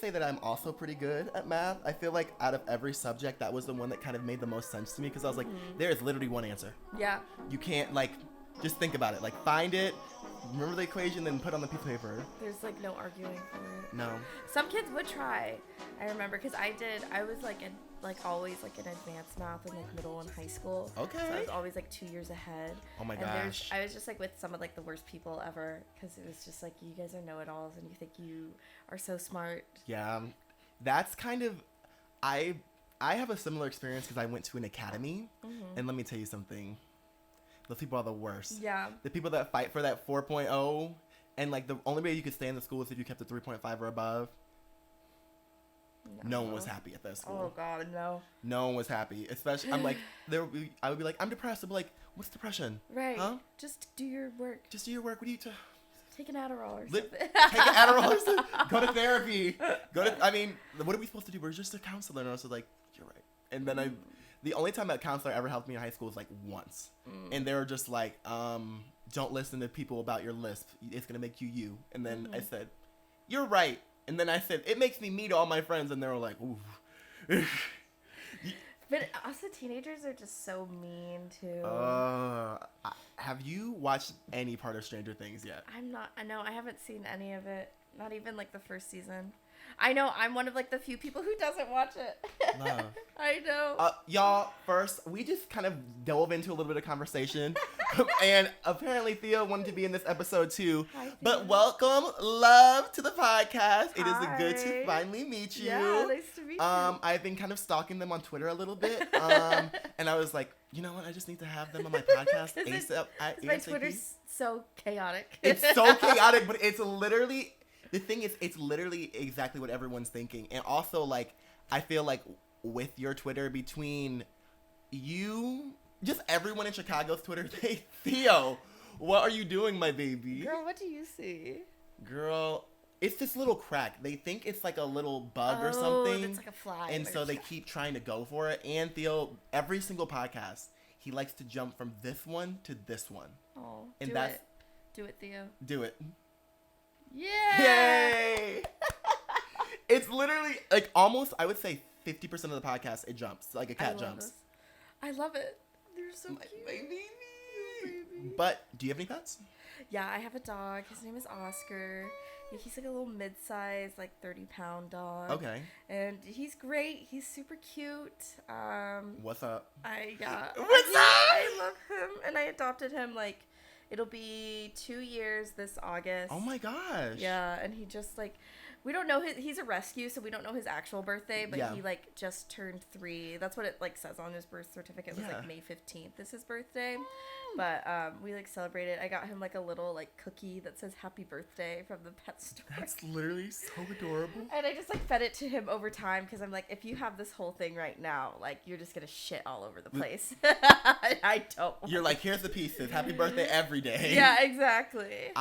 say that I'm also pretty good at math. I feel like out of every subject, that was the one that kind of made the most sense to me because I was like, there is literally one answer. Yeah. You can't, like, just think about it. Like, find it, remember the equation, then put it on the piece of paper. There's, like, no arguing for it. No. Some kids would try. I remember because I was, like, always, like, in advanced math in, like, middle and high school. Okay. So I was always, like, 2 years ahead. Oh, my and gosh. I was just, like, with some of, like, the worst people ever because it was just, like, you guys are know-it-alls and you think you are so smart. Yeah. That's kind of... I have a similar experience because I went to an academy. Mm-hmm. And let me tell you something. Those people are the worst. Yeah. The people that fight for that 4.0 and, like, the only way you could stay in the school is if you kept a 3.5 or above. No one was happy at that school. Oh, God, no. No one was happy. Especially, I would be like, I'm depressed. I'm like, what's depression? Right. Huh? Just do your work. Just do your work. What do you Take an Adderall or something. Take an Adderall or something. Go to therapy. I mean, what are we supposed to do? We're just a counselor. And I was like, you're right. And then the only time that counselor ever helped me in high school was like once. And they were just like, don't listen to people about your lisp. It's going to make you you. And then I said, you're right. And then I said, it makes me meet all my friends. And they were like, ooh. But also teenagers are just so mean, too. Have you watched any part of Stranger Things yet? I haven't seen any of it. Not even, like, the first season. I know, I'm one of, like, the few people who doesn't watch it. Love. I know. Y'all, first, we just kind of dove into a little bit of conversation. And apparently Theo wanted to be in this episode, too. Hi, Theo. But welcome, Love, to the podcast. Hi. It is good to finally meet you. Yeah, nice to meet you. I've been kind of stalking them on Twitter a little bit. And I was like, you know what? I just need to have them on my podcast ASAP. My Twitter's so chaotic. It's so chaotic, but it's literally... The thing is, it's literally exactly what everyone's thinking. And also, like, I feel like with your Twitter, between you, just everyone in Chicago's Twitter, Theo, what are you doing, my baby? Girl, what do you see? Girl, it's this little crack. They think it's like a little bug or something. It's like a fly. And so they keep trying to go for it. And Theo, every single podcast, he likes to jump from this one to this one. Oh, and do it, Theo. Do it. Yeah! Yay! It's literally, like, almost, I would say 50% of the podcast, it jumps. Like a cat jumps. I love it. They're so cute. My baby. But, do you have any pets? Yeah, I have a dog. His name is Oscar. He's like a little mid-sized, like 30-pound dog. Okay. And he's great. He's super cute. What's up? What's up? I love him. And I adopted him, like, it'll be 2 years this August. Oh my gosh. Yeah, and he just, like, we don't know he's a rescue, so we don't know his actual birthday, but he, like, just turned 3. That's what it, like, says on his birth certificate. It was, like, May 15th is his birthday. But we, like, celebrated. I got him, like, a little, like, cookie that says happy birthday from the pet store. That's literally so adorable. And I just, like, fed it to him over time because I'm like, if you have this whole thing right now, like, you're just going to shit all over the place. I don't. You're like, here's the pieces. Happy birthday every day. Yeah, exactly.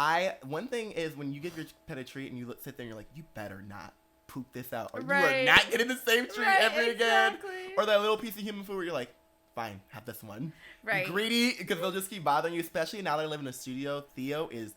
One thing is when you give your pet a treat and you sit there and you're like, you better not poop this out or you are not getting the same treat ever again. Or that little piece of human food where you're like, fine, have this one. Right. Greedy, because they'll just keep bothering you, especially now that I live in a studio. Theo is,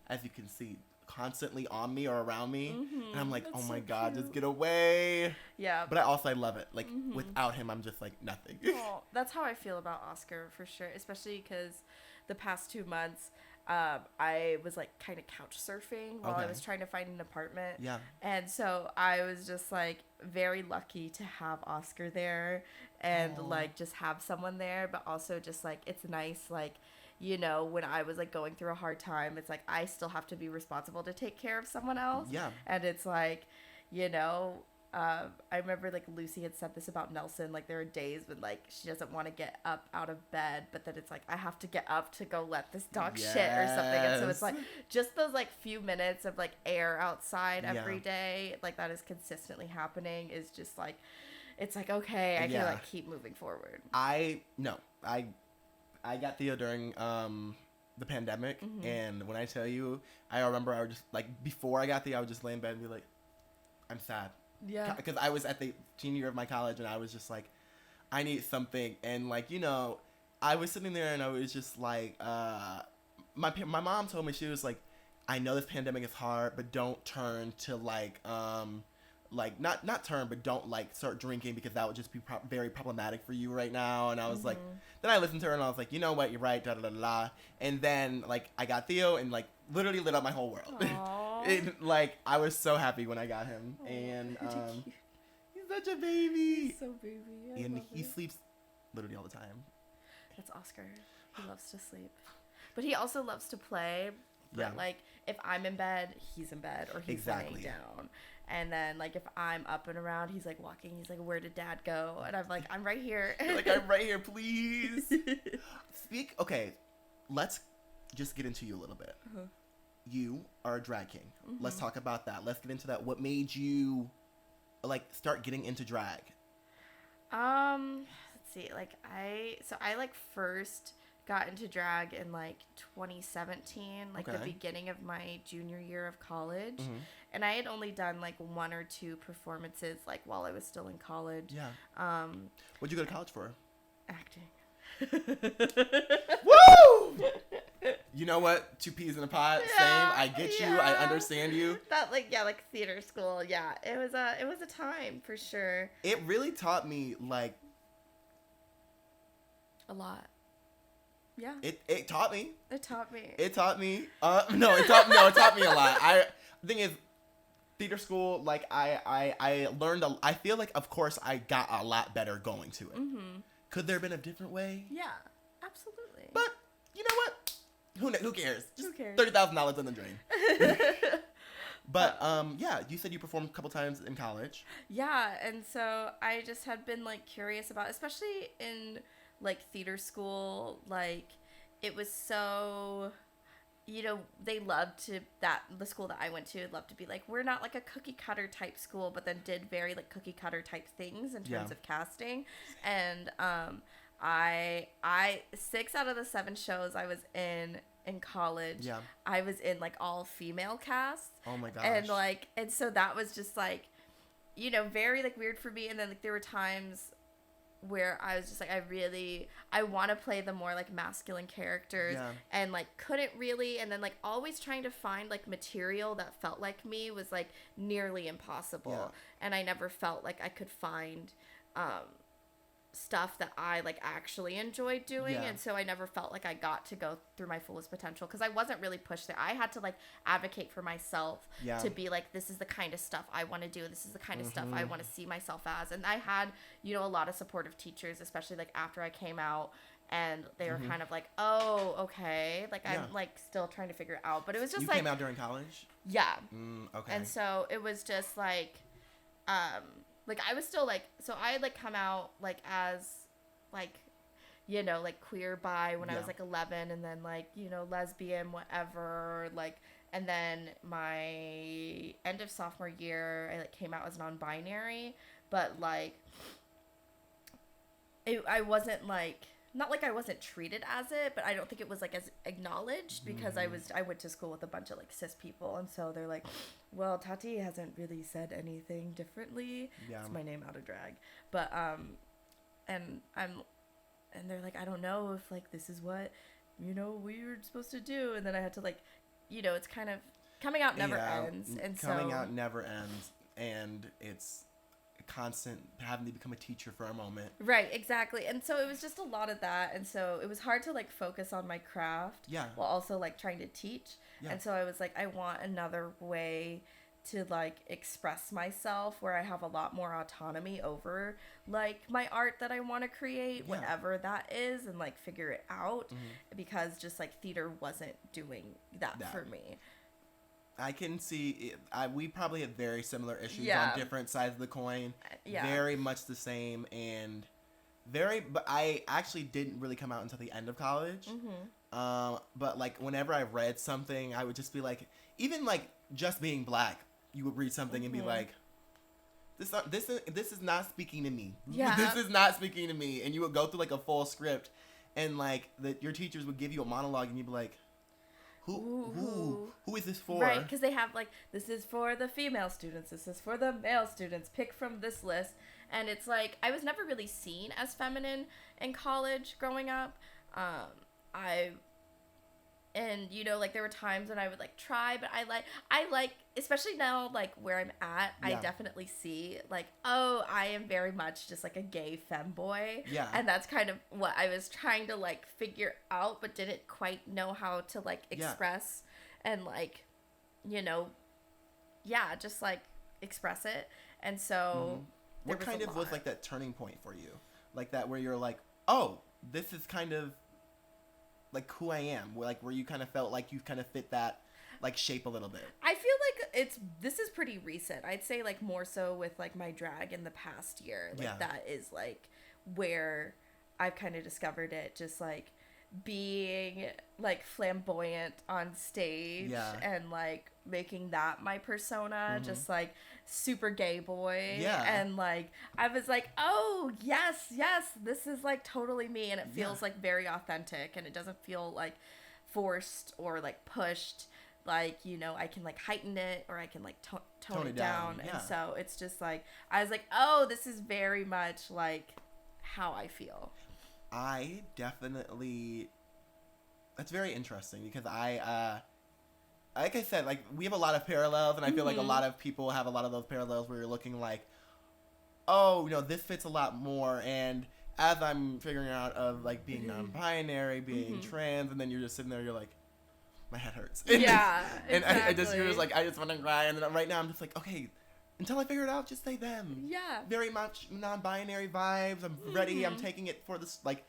as you can see, constantly on me or around me. Mm-hmm. And I'm like, oh my God, just get away. Yeah. But I love it. Like, without him, I'm just like nothing. Oh, that's how I feel about Oscar, for sure. Especially because the past 2 months, I was like kind of couch surfing while I was trying to find an apartment. Yeah. And so I was just like very lucky to have Oscar there and like just have someone there, but also just like it's nice, like, you know, when I was like going through a hard time, it's like I still have to be responsible to take care of someone else. Yeah. And it's like, you know, I remember like Lucy had said this about Nelson, like there are days when like she doesn't want to get up out of bed, but then it's like I have to get up to go let this dog shit or something. And so it's like just those like few minutes of like air outside every day, like that is consistently happening, is just like it's like okay, I can like keep moving forward. I got Theo during the pandemic, and when I tell you, I remember I was just like before I got Theo, I would just lay in bed and be like, I'm sad. Yeah. Because I was at the senior year of my college, and I was just like, I need something. And, like, you know, I was sitting there, and I was just like, my mom told me, she was like, I know this pandemic is hard, but don't turn to like not turn, but don't like start drinking because that would just be very problematic for you right now. And I was like, then I listened to her and I was like, you know what, you're right, da da da da. And then like I got Theo and like literally lit up my whole world. Like I was so happy when I got him. Aww. And he's such a baby. He's so baby. And he sleeps literally all the time. That's Oscar. He loves to sleep, but he also loves to play. But like if I'm in bed, he's in bed or he's laying down. And then, like, if I'm up and around, he's, like, walking. He's like, where did Dad go? And I'm like, I'm right here. Like, I'm right here, please. Okay, let's just get into you a little bit. You are a drag king. Let's talk about that. Let's get into that. What made you, like, start getting into drag? Let's see. Like, I first got into drag in, like, 2017. Like, the beginning of my junior year of college. And I had only done like 1 or 2 performances like while I was still in college. Yeah. What'd you go to college for? Acting. Woo! You know what? 2 peas in a pod. Yeah, same. I get you. I understand you. That like theater school. Yeah. It was a time for sure. It really taught me like a lot. Yeah. It taught me. It taught me. It taught me. No, it taught me a lot. The thing is, theater school, like I learned. I feel like, of course, I got a lot better going to it. Could there have been a different way? Yeah, absolutely. But you know what? Who cares? Just who cares? $30,000 in the drain. But yeah, you said you performed a couple times in college. Yeah, and so I just had been like curious about, especially in like theater school, like it was so, you know, they loved to, the school that I went to loved to be like, we're not like a cookie cutter type school, but then did very like cookie cutter type things in terms of casting. And I 6 out of the 7 shows I was in college, I was in like all female casts. Oh my gosh. And so that was just like, you know, very like weird for me. And then like there were times where I was just like, I want to play the more like masculine characters, and like couldn't really, and then like always trying to find like material that felt like me was like nearly impossible. And I never felt like I could find stuff that I like actually enjoyed doing, and so I never felt like I got to go through my fullest potential because I wasn't really pushed there. I had to like advocate for myself to be like, this is the kind of stuff I want to do, this is the kind of stuff I want to see myself as. And I had, you know, a lot of supportive teachers, especially like after I came out, and they were kind of like, oh, okay, like I'm like still trying to figure it out. But it was just you like, came out during college? Okay. And so it was just like like I was still like, so I had like come out like as like, you know, like queer bi when I was like 11, and then like, you know, lesbian, whatever, like, and then my end of sophomore year, I like came out as non-binary, but like, I wasn't like, not like I wasn't treated as it, but I don't think it was like as acknowledged because I went to school with a bunch of like cis people, and so they're like, well, Tati hasn't really said anything differently. It's my name out of drag, but and they're like, I don't know if like this is what, you know, we were supposed to do, and then I had to like, you know, it's kind of coming out never ends, and coming out never ends, and it's constant having to become a teacher for a moment. Right, exactly. And so it was just a lot of that, and so it was hard to like focus on my craft while also like trying to teach. And so I was like, I want another way to like express myself where I have a lot more autonomy over like my art that I want to create, whatever that is, and like figure it out, because just like theater wasn't doing that for me. I can see it. We probably have very similar issues on different sides of the coin. Very much the same, and but I actually didn't really come out until the end of college. But like whenever I read something, I would just be like, even like just being black, you would read something and be like, this is not speaking to me. This is not speaking to me. And you would go through like a full script, and like your teachers would give you a monologue, and you'd be like, Who is this for? Right, because they have like, this is for the female students, this is for the male students, pick from this list. And it's like, I was never really seen as feminine in college growing up. And, you know, like, there were times when I would, like, try, but I like, especially now, like, where I'm at, I definitely see, like, oh, I am very much just, like, a gay femboy. Yeah. And that's kind of what I was trying to, like, figure out, but didn't quite know how to, like, express and, like, you know, just, like, express it. And so, what kind of was, like, that turning point for you? Like, that where you're like, oh, this is kind of like who I am, like where you kind of felt like you kind of fit that like shape a little bit. I feel like this is pretty recent. I'd say like more so with like my drag in the past year. Like that is like where I've kind of discovered it, just like being like flamboyant on stage and like making that my persona, just like super gay boy. And like I was like, oh yes, this is like totally me, and it feels like very authentic, and it doesn't feel like forced or like pushed. Like, you know, I can like heighten it or I can like tone it down. And so it's just like I was like, oh, this is very much like how I feel. I definitely, that's very interesting, because I like I said, like we have a lot of parallels, and I feel like a lot of people have a lot of those parallels where you're looking like, oh, you know, this fits a lot more. And as I'm figuring out of like being non-binary, being trans, and then you're just sitting there, you're like, my head hurts. And exactly. you're just like, I just want to cry. And then right now I'm just like, okay, until I figure it out, just say them. Yeah. Very much non-binary vibes. I'm ready. I'm taking it for this, like,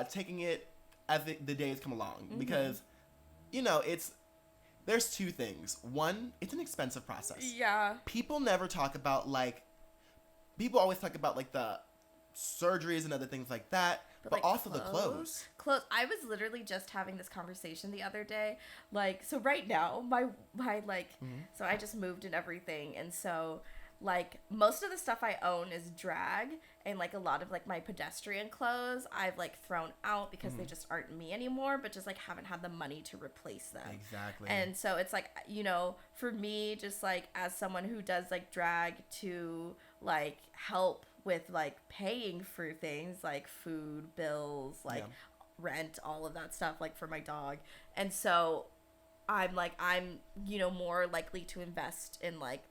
taking it as the days come along. Because, you know, there's two things. One, it's an expensive process. Yeah. People never talk about, like, people always talk about, like, the surgeries and other things like that. But like also the clothes. I was literally just having this conversation the other day. Like, so right now, my like, so I just moved and everything. And so, like, most of the stuff I own is drag. And, like, a lot of, like, my pedestrian clothes I've, like, thrown out because they just aren't me anymore. But just, like, haven't had the money to replace them. Exactly. And so it's, like, you know, for me, just, like, as someone who does, like, drag to, like, help with like paying for things like food, bills, like rent, all of that stuff, like for my dog. And so I'm you know, more likely to invest in like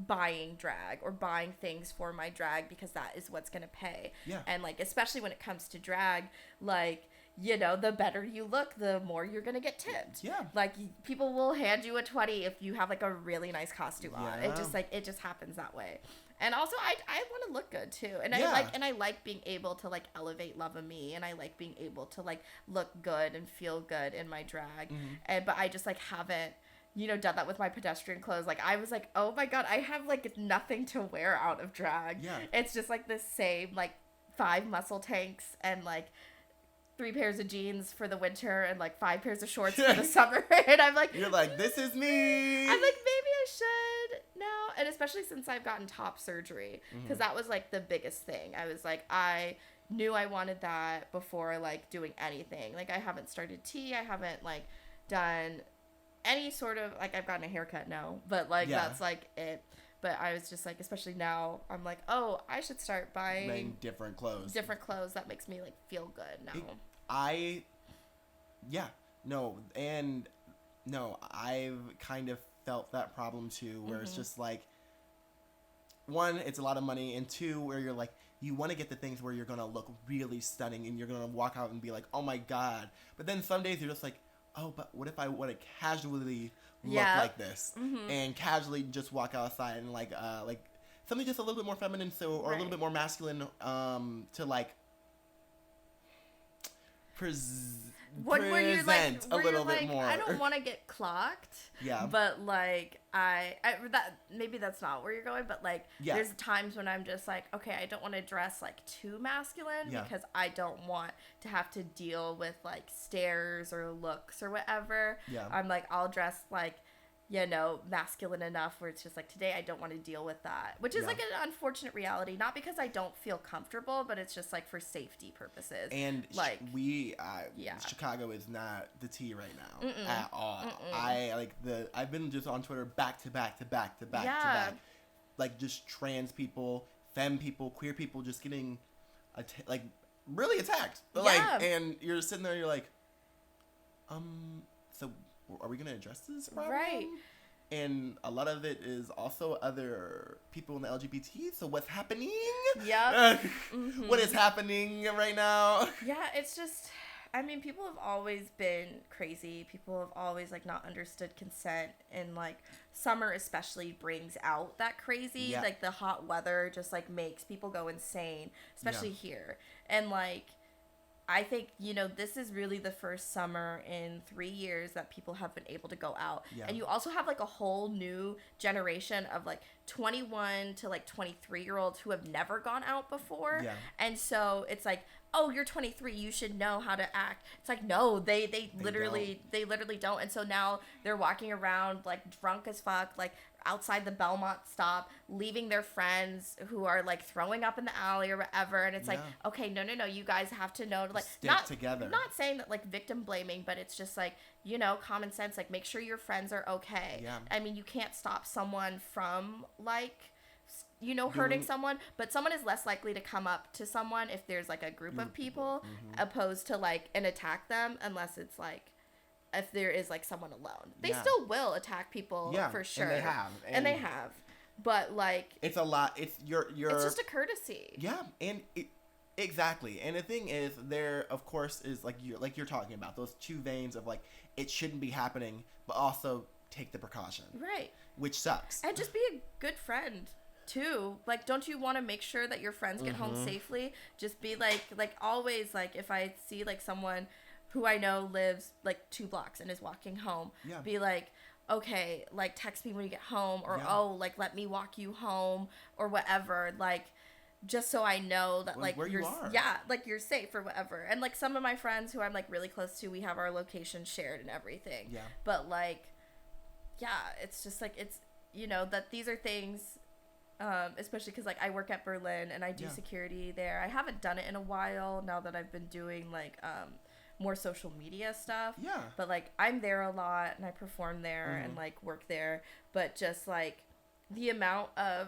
buying drag or buying things for my drag, because that is what's gonna pay. And like, especially when it comes to drag, like, you know, the better you look, the more you're gonna get tipped. Like, people will hand you a 20 if you have like a really nice costume on. It just happens that way. And also, I want to look good too, and I like being able to like elevate Luv Am and I, and I like being able to like look good and feel good in my drag. But I just like haven't, you know, done that with my pedestrian clothes. Like, I was like, oh my god, I have like nothing to wear out of drag. It's just like the same like 5 muscle tanks and like 3 pairs of jeans for the winter and like 5 pairs of shorts for the summer. And I'm like, you're like, this is me. I'm like, maybe I should now. And especially since I've gotten top surgery, because that was like the biggest thing. I was like, I knew I wanted that before like doing anything. Like, I haven't started tea. I haven't like done any sort of, like, I've gotten a haircut now, but like that's like it. But I was just like, especially now, I'm like, oh, I should start buying different clothes. That makes me like feel good now. I've kind of felt that problem too, where it's just like, one, it's a lot of money, and two, where you're like, you want to get the things where you're gonna look really stunning and you're gonna walk out and be like, oh my god. But then some days you're just like, oh, but what if I want to casually look like this and casually just walk outside and like something just a little bit more feminine, or a little bit more masculine, to like where you're like, a little bit more. I don't want to get clocked. But like that, maybe that's not where you're going. But like, there's times when I'm just like, okay, I don't want to dress like too masculine because I don't want to have to deal with like stares or looks or whatever. I'm like, I'll dress like, you know, masculine enough where it's just like, today I don't want to deal with that, which is like an unfortunate reality, not because I don't feel comfortable, but it's just like for safety purposes. And like Chicago is not the tea right now at all. I've been just on Twitter back to back, like just trans people, femme people, queer people just getting like really attacked. Like, and you're sitting there, you're like, so are we gonna address this problem? Right. And a lot of it is also other people in the LGBT. So what's happening? Yep. What is happening right now? Yeah, it's just, I mean, people have always been crazy. People have always, like, not understood consent. And, like, summer especially brings out that crazy. Yeah. Like, the hot weather just, like, makes people go insane. Especially here. And, like, I think, you know, this is really the first summer in 3 years that people have been able to go out. Yeah. And you also have, like, a whole new generation of, like, 21 to, like, 23-year-olds who have never gone out before. Yeah. And so it's like, oh, you're 23, you should know how to act. It's like, no, they literally don't. And so now they're walking around, like, drunk as fuck, like, outside the Belmont stop, leaving their friends who are, like, throwing up in the alley or whatever. And it's like, okay, no, you guys have to know to, like, stick together. Not saying that, like, victim blaming, but it's just like, you know, common sense, like, make sure your friends are okay. Yeah. I mean, you can't stop someone from, like, you know, hurting someone, but someone is less likely to come up to someone if there's, like, a group of people opposed to, like, and attack them, unless it's, like, if there is, like, someone alone. They still will attack people for sure. And they have. And they have. But, like, it's a lot. It's it's just a courtesy. Yeah. And exactly. And the thing is, there, of course, is, like you're talking about, those two veins of, like, it shouldn't be happening, but also take the precaution. Right. Which sucks. And just be a good friend too. Like, don't you want to make sure that your friends get home safely? Just be like always, like, if I see, like, someone who I know lives, like, 2 blocks and is walking home, be like, okay, like, text me when you get home, or oh, like, let me walk you home, or whatever, like, just so I know that, like, where you are. Yeah, like, you're safe or whatever. And, like, some of my friends who I'm, like, really close to, we have our location shared and everything. Yeah. But, like, yeah, it's just, like, it's, you know, that these are things, especially because, like, I work at Berlin and I do security there. I haven't done it in a while now that I've been doing, like, more social media stuff. Yeah. But, like, I'm there a lot and I perform there and, like, work there. But just, like, the amount of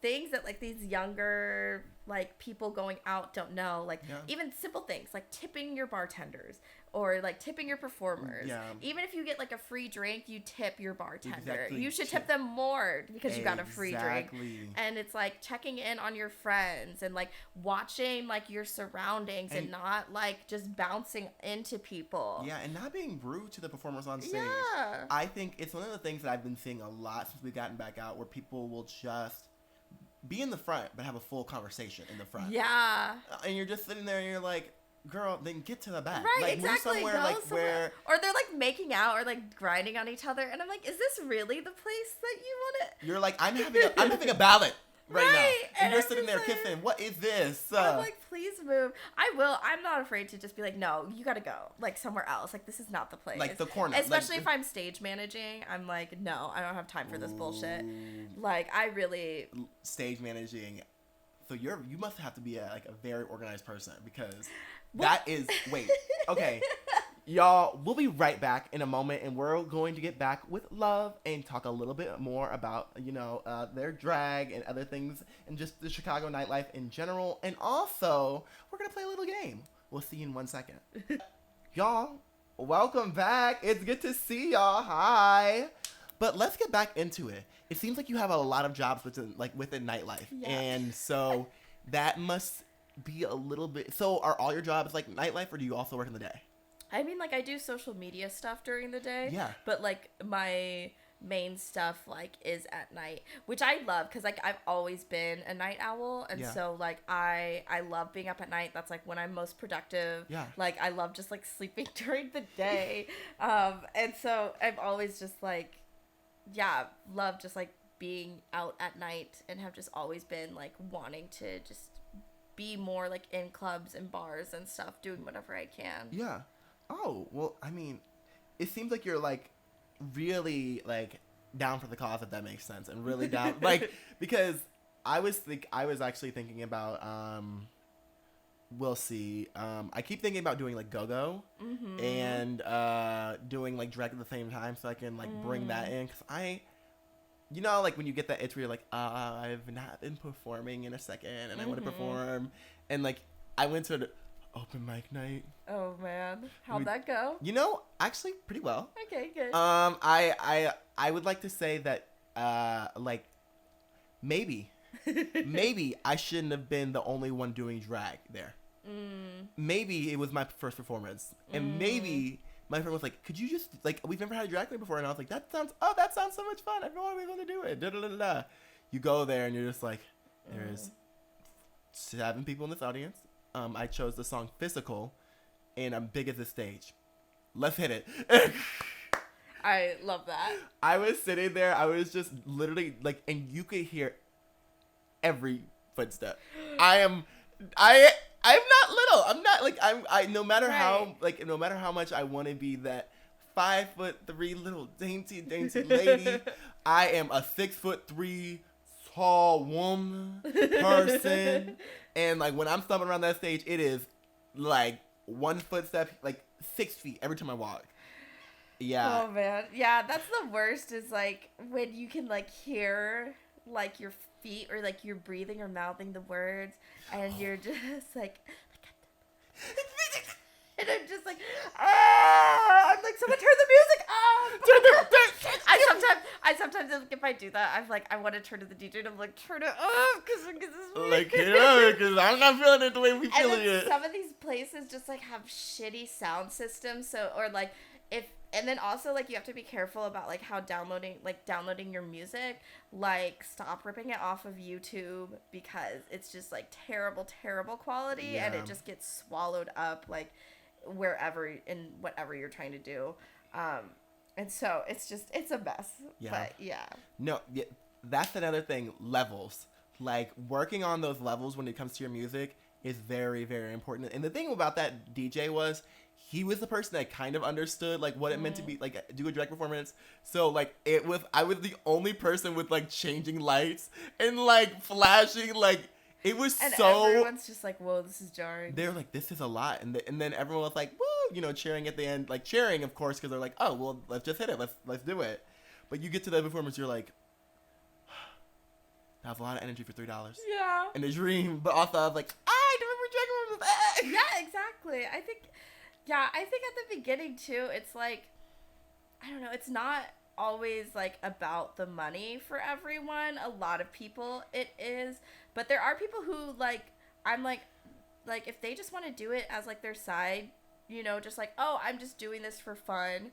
things that, like, these younger, like, people going out don't know. Like, even simple things, like tipping your bartenders or, like, tipping your performers. Yeah. Even if you get, like, a free drink, you tip your bartender. Exactly. You should tip them more because you got a free drink. And it's, like, checking in on your friends and, like, watching, like, your surroundings and not, like, just bouncing into people. Yeah, and not being rude to the performers on stage. Yeah. I think it's one of the things that I've been seeing a lot since we've gotten back out, where people will just be in the front but have a full conversation in the front. Yeah. And you're just sitting there and you're like, girl, then get to the back. Right, like, exactly. Move somewhere, like, where... Or they're, like, making out or, like, grinding on each other. And I'm like, is this really the place that you want to... You're like, I'm having a ballad right now. And you're sitting there, like, kissing. What is this? I'm like, please move. I'm not afraid to just be like, no, you got to go. Like, somewhere else. Like, this is not the place. Like, the corner. Especially if I'm stage managing. I'm like, no, I don't have time for this bullshit. Like, I really... Stage managing... So you must have to be a very organized person, because that is, wait, okay, y'all, we'll be right back in a moment, and we're going to get back with Luv and talk a little bit more about, you know, their drag and other things and just the Chicago nightlife in general. And also, we're going to play a little game. We'll see you in 1 second. Y'all, welcome back. It's good to see y'all. Hi. But let's get back into it. It seems like you have a lot of jobs within nightlife. Yeah. And so that must be a little bit... So are all your jobs, like, nightlife, or do you also work in the day? I mean, like, I do social media stuff during the day. Yeah. But, like, my main stuff, like, is at night, which I love, because, like, I've always been a night owl. And so, like, I love being up at night. That's, like, when I'm most productive. Yeah. Like, I love just, like, sleeping during the day. And so I've always just, like... Yeah, love just, like, being out at night, and have just always been, like, wanting to just be more, like, in clubs and bars and stuff, doing whatever I can. Yeah. Oh, well, I mean, it seems like you're, like, really, like, down for the cause, if that makes sense, and really down, like, because I was actually thinking about, we'll see. I keep thinking about doing, like, go-go and doing, like, drag at the same time, so I can, like, bring that in. Because you know, like, when you get that itch where you're like, I've not been performing in a second, and I want to perform. And, like, I went to open mic night. Oh man, how'd that go? You know, actually pretty well. Okay, good. I would like to say that like maybe I shouldn't have been the only one doing drag there. Maybe it was my first performance, and maybe my friend was like, "Could you just like we've never had a drag queen before?" And I was like, "That sounds so much fun. I've always wanted to do it." Da, da, da, da. You go there and you're just like, there's 7 people in this audience. I chose the song "Physical," and I'm big as the stage. Let's hit it. I love that. I was sitting there. I was just literally like, and you could hear every footstep. I'm not little. I'm not like no matter how much I want to be that 5'3" little dainty lady, I am a 6'3" tall woman person. And like when I'm stomping around that stage, it is like 1 footstep, like 6 feet every time I walk. Yeah. Oh man. Yeah, that's the worst is like when you can like hear like your feet or like you're breathing or mouthing the words and you're just like and I'm just like, I'm like, someone turn the music off. I sometimes if I do that, I'm like, I want to turn to the DJ and I'm like, turn it off because this is like, because I'm not feeling it the way we feeling it. Some of these places just like have shitty sound systems, so or like and then also like you have to be careful about like how downloading your music, like stop ripping it off of YouTube because it's just like terrible quality and it just gets swallowed up like wherever in whatever you're trying to do, and so it's a mess. But no, that's another thing. Levels, like working on those levels when it comes to your music is very, very important. And the thing about that DJ was he was the person that kind of understood like what it meant to be like do a drag performance. So like I was the only person with like changing lights and like flashing, like it was and so everyone's just like, whoa, this is jarring. They're like, this is a lot. And then everyone was like, woo, you know, cheering at the end, like cheering of course because they're like, oh well, let's just hit it, let's do it. But you get to the performance, you're like, I have a lot of energy for $3. Yeah. And a dream, but also I was like, I remember drag. Yeah, exactly. I think at the beginning too, it's like, I don't know, it's not always like about the money for everyone. A lot of people it is, but there are people who like, I'm like if they just want to do it as like their side, you know, just like, oh, I'm just doing this for fun.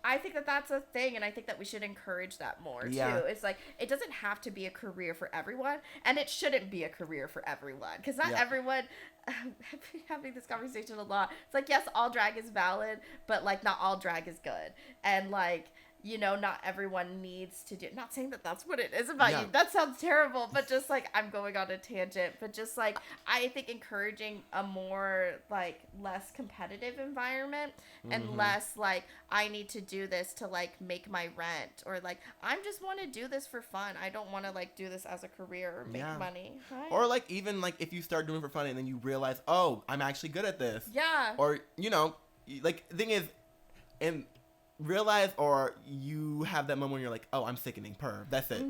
I think that that's a thing, and I think that we should encourage that more, too. It's like, it doesn't have to be a career for everyone, and it shouldn't be a career for everyone, because not everyone, I've been having this conversation a lot. It's like, yes, all drag is valid, but, like, not all drag is good, and, like, you know, not everyone needs to do, not saying that that's what it is about you, that sounds terrible, but just, like, I'm going on a tangent, but just, like, I think encouraging a more, like, less competitive environment, and less, like, I need to do this to, like, make my rent, or, like, I just want to do this for fun, I don't want to, like, do this as a career or make money. Right? Or, like, even, like, if you start doing it for fun, and then you realize, oh, I'm actually good at this. Yeah. Or, you know, like, the thing is, and realize, or you have that moment when you're like, oh, I'm sickening, that's it.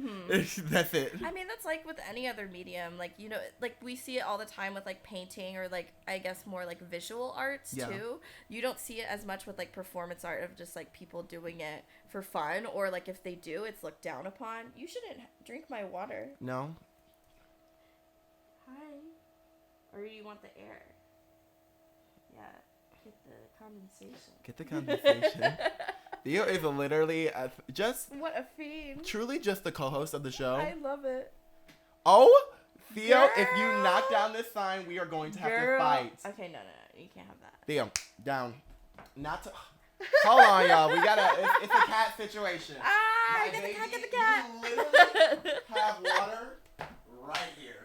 That's it. I mean, that's like with any other medium, like, you know, like we see it all the time with like painting or like, I guess more like visual arts too. You don't see it as much with like performance art of just like people doing it for fun, or like if they do, it's looked down upon. You shouldn't drink my water. No. Hi. Or you want the air? Yeah. Get the condensation. Theo is literally just what a fiend. Truly just the co-host of the show. I love it. Oh, Theo, if you knock down this sign, we are going to have to fight. Okay, no, you can't have that. Theo, down. Not to. Hold on, y'all. We gotta. It's a cat situation. Get the cat. You literally have water right here.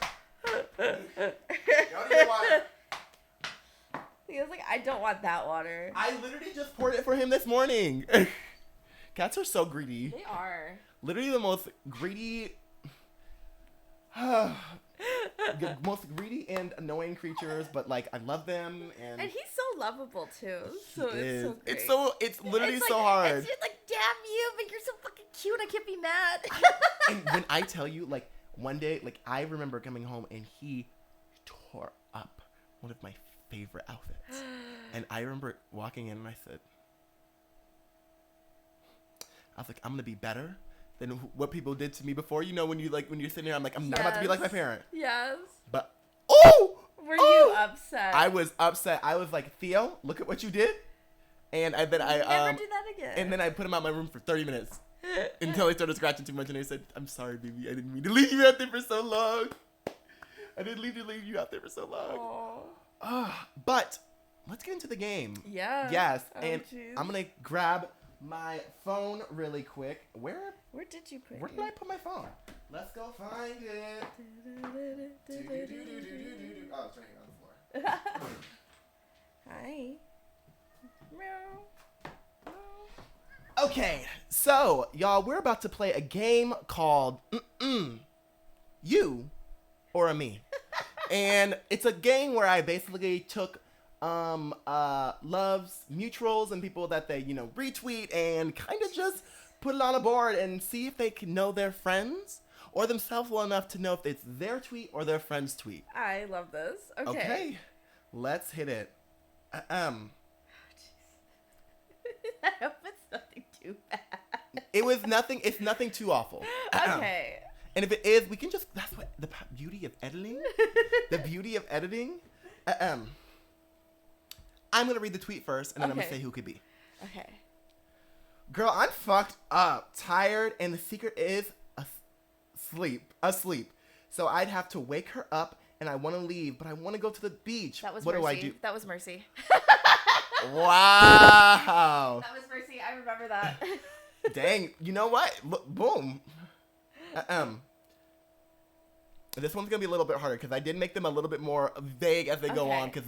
Go to your water. He was like, I don't want that water. I literally just poured it for him this morning. Cats are so greedy. They are. Literally the most greedy, most greedy and annoying creatures, but like I love them, and he's so lovable too. So it's so great. It's literally so hard. It's just like, damn you, but you're so fucking cute. I can't be mad. And when I tell you, like one day, like I remember coming home and he tore up one of my favorite outfits. And I remember walking in and I was like, I'm going to be better than what people did to me before. You know, when you're sitting there, I'm like, I'm not about to be like my parent. Yes. But, were you upset? I was upset. I was like, Theo, look at what you did. And I never do that again. And then I put him out of my room for 30 minutes until he started scratching too much. And I said, I'm sorry, baby. I didn't mean to leave you out there for so long. I didn't leave you out there for so long. But let's get into the game. Yeah. Yes. And geez. I'm going to grab my phone really quick. Where did you put it? Where did I put my phone? Let's go find it. Oh, it's right here on the floor. Hi. Okay, so y'all, we're about to play a game called You or a Me. And it's a game where I basically took Love's mutuals and people that they, retweet and kind of just put it on a board and see if they can know their friends or themselves well enough to know if it's their tweet or their friend's tweet. I love this. Okay, let's hit it. I hope it's nothing too bad. It's nothing too awful. Okay. And if it is, we can just, that's what, the beauty of editing. The beauty of editing. I'm going to read the tweet first, and then I'm going to say who could be. Okay. Girl, I'm fucked up, tired, and the secret is asleep. So I'd have to wake her up, and I want to leave, but I want to go to the beach. That was what Mercy. do I do? That was Mercy. Wow. That was Mercy. I remember that. Dang. You know what? Boom. This one's going to be a little bit harder because I did make them a little bit more vague as they go on because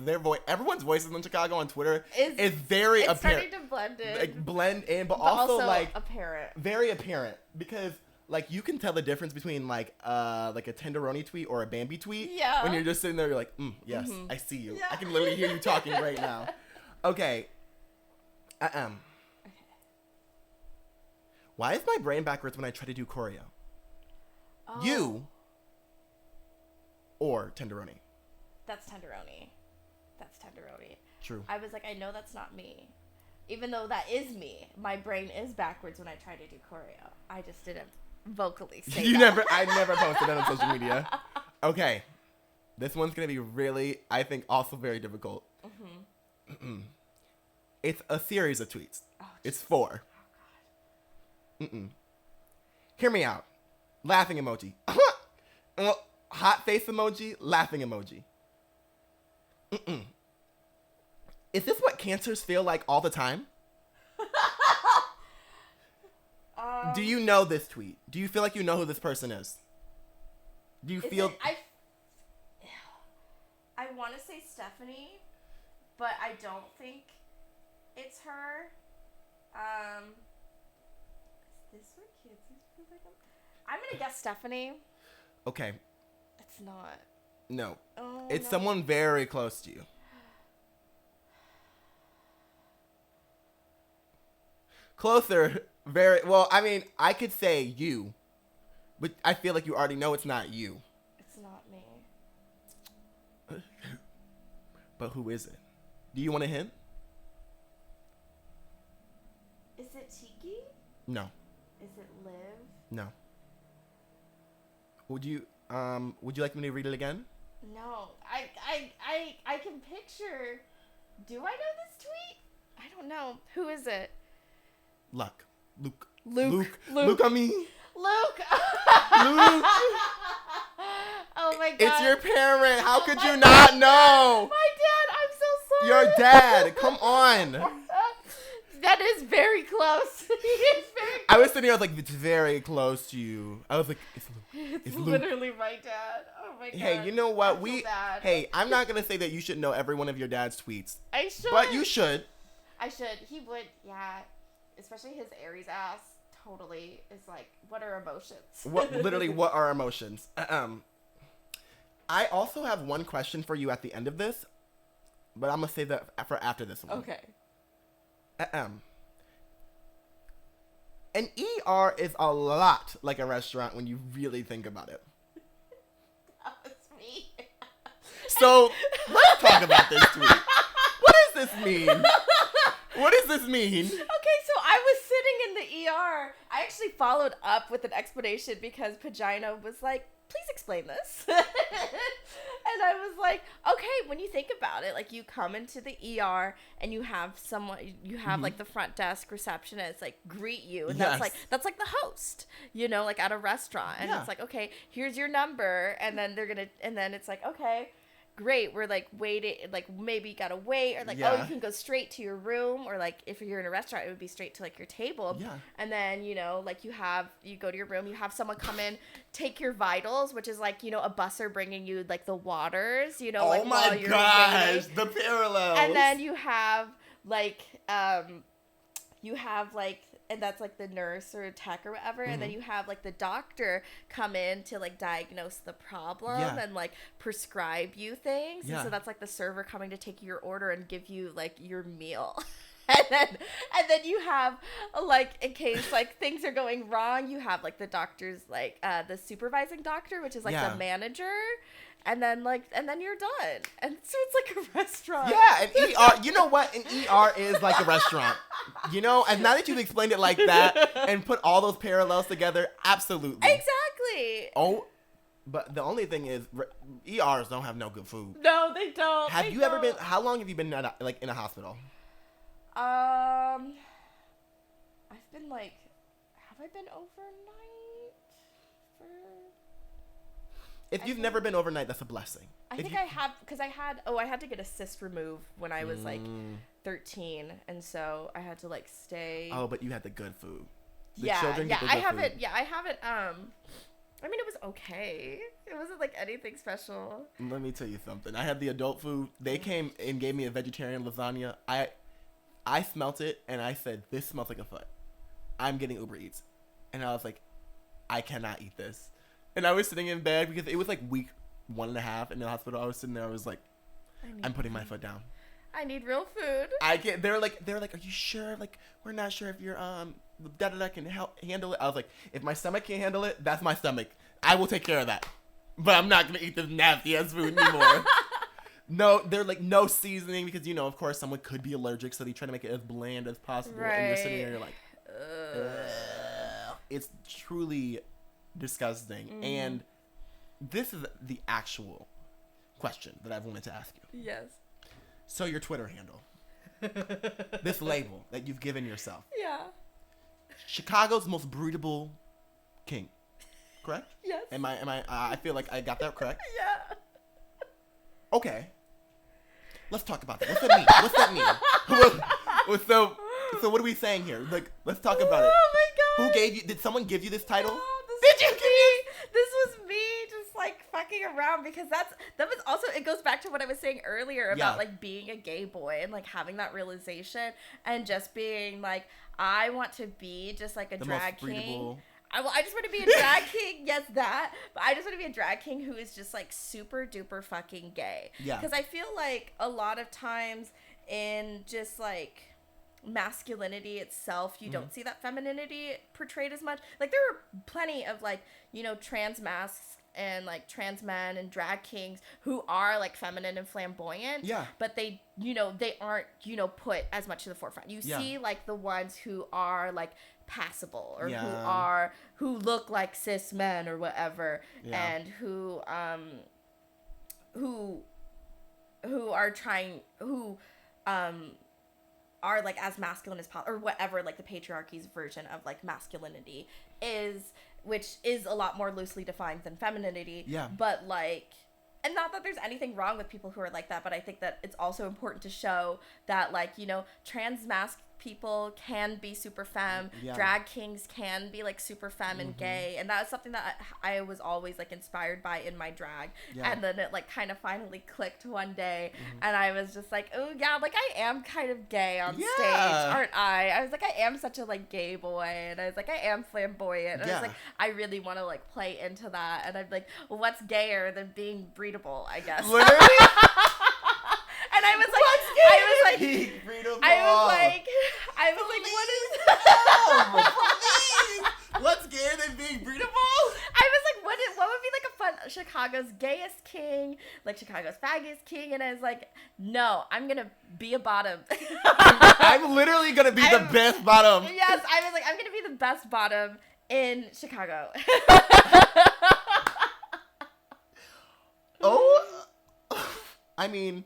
everyone's voices in Chicago on Twitter is very apparent. It's starting to blend in. Like, blend in, but also like apparent. Very apparent because like you can tell the difference between like a Tenderoni tweet or a Bambi tweet. Yeah. When you're just sitting there, you're like, yes, I see you. Yeah. I can literally hear you talking right now. Okay. Okay. Why is my brain backwards when I try to do choreo? Oh. You or Tenderoni? That's Tenderoni. True. I was like, I know that's not me. Even though that is me, my brain is backwards when I try to do choreo. I just didn't vocally say that. I never posted that on social media. Okay. This one's going to be really, I think, also very difficult. It's a series of tweets. Oh, it's 4. Oh, God. Hear me out. Laughing emoji. Hot face emoji. Laughing emoji. Is this what cancers feel like all the time? Do you know this tweet? Do you feel like you know who this person is? Do you feel... I want to say Stephanie, but I don't think it's her. Is this what kids feel like? I'm going to guess Stephanie. Okay. It's not. No. Oh, it's someone very close to you. Closer. Very well. I mean, I could say you, but I feel like you already know it's not you. It's not me. But who is it? Do you want a hint? Is it Tiki? No. Is it Liv? No. Would you like me to read it again? No. I can picture. Do I know this tweet? I don't know. Who is it? Luke. Luke I mean. Luke. Oh my God. It's your parent. How could you not know? My dad. I'm so sorry. Your dad. Come on. That is very close. He is very close. I was sitting here, I was like, it's very close to you. I was like, it's Luke. It's literally my dad. Oh my God. Hey, you know what? Hey, I'm not going to say that you should know every one of your dad's tweets. I should. But you should. I should. He would, yeah. Especially his Aries ass. Totally is like, what are emotions? What are emotions? I also have one question for you at the end of this, but I'm going to save that for after this one. Okay. An ER is a lot like a restaurant when you really think about it. That was me. So let's talk about this tweet. What does this mean? What does this mean? Okay, so I was sitting in the ER. I actually followed up with an explanation because Pagina was like, please explain this. And I was like, okay, when you think about it, like you come into the ER and you have someone, you have like the front desk receptionist like greet you. And that's like the host, you know, like at a restaurant. And it's like, okay, here's your number. And then then it's like, okay, great, we're like waiting, like maybe you gotta wait, or like oh, you can go straight to your room, or like if you're in a restaurant it would be straight to like your table. And then, you know, like you go to your room, you have someone come in, take your vitals, which is like, you know, a busser bringing you like the waters, you know, like while you're waiting. The parallels. And then you have and that's like the nurse or tech or whatever. And then you have like the doctor come in to like diagnose the problem and like prescribe you things. And so that's like the server coming to take your order and give you like your meal. And then you have like, in case like things are going wrong, you have like the doctor's like the supervising doctor, which is like the manager. And then you're done. And so it's like a restaurant. Yeah, an ER, you know what? An ER is like a restaurant. You know, and now that you've explained it like that and put all those parallels together, absolutely. Exactly. Oh, but the only thing is, ERs don't have no good food. No, they don't. Have you ever been, how long have you been in a hospital? I've been like, have I been overnight for... If you've never been overnight, that's a blessing. I think I have, because I had to get a cyst removed when I was like 13, and so I had to like stay. Oh, but you had the good food. I haven't. I mean, it was okay. It wasn't like anything special. Let me tell you something. I had the adult food. They came and gave me a vegetarian lasagna. I smelt it and I said, "This smells like a foot. I'm getting Uber Eats," and I was like, "I cannot eat this." And I was sitting in bed because it was like week 1.5 in the hospital. I was sitting there. I was like, I'm putting my foot down. I need real food. They're like, are you sure? Like, we're not sure if your can handle it. I was like, if my stomach can't handle it, that's my stomach. I will take care of that. But I'm not gonna eat this nasty ass food anymore. No, they're like no seasoning because, you know, of course someone could be allergic, so they try to make it as bland as possible. Right. And you're sitting there and you're like, ugh. It's truly disgusting. And this is the actual question that I've wanted to ask you. Yes. So your Twitter handle, this label that you've given yourself. Yeah. Chicago's most breedable king, correct? Yes. Am I? I feel like I got that correct. Yeah. Okay. Let's talk about that. What's that mean? So what are we saying here? Like, let's talk about it. Oh my God. Who gave you? Did someone give you this title? No, this was me just like fucking around, because that was also, it goes back to what I was saying earlier about like being a gay boy and like having that realization and just being like, I want to be just like a drag king. I just want to be a drag king. Yes, that. But I just want to be a drag king who is just like super duper fucking gay. Yeah. Because I feel like a lot of times in just like masculinity itself, you don't see that femininity portrayed as much. Like there were plenty of like, you know, trans masks and like trans men and drag kings who are like feminine and flamboyant. Yeah. But they, you know, they aren't, you know, put as much to the forefront. You see like the ones who are like passable or who look like cis men or whatever, and who are like as masculine as possible, or whatever like the patriarchy's version of like masculinity is, which is a lot more loosely defined than femininity. Yeah. But like, and not that there's anything wrong with people who are like that, but I think that it's also important to show that like, you know, trans masc people can be super femme, drag kings can be like super femme and gay, and that was something that I was always like inspired by in my drag. And then it like kind of finally clicked one day, and I was just like, oh yeah, like I am kind of gay on stage, aren't I? I was like, I am such a like gay boy, and I was like, I am flamboyant, and I was like, I really want to like play into that, and I'm like, well, what's gayer than being breedable, I guess. Literally. And I was like, what is? What's gayer than being breedable? I was like, what would be like a fun, Chicago's gayest king, like Chicago's faggiest king, and I was like, no, I'm gonna be a bottom. I'm literally gonna be the best bottom. Yes, I was like, I'm gonna be the best bottom in Chicago. Oh, I mean,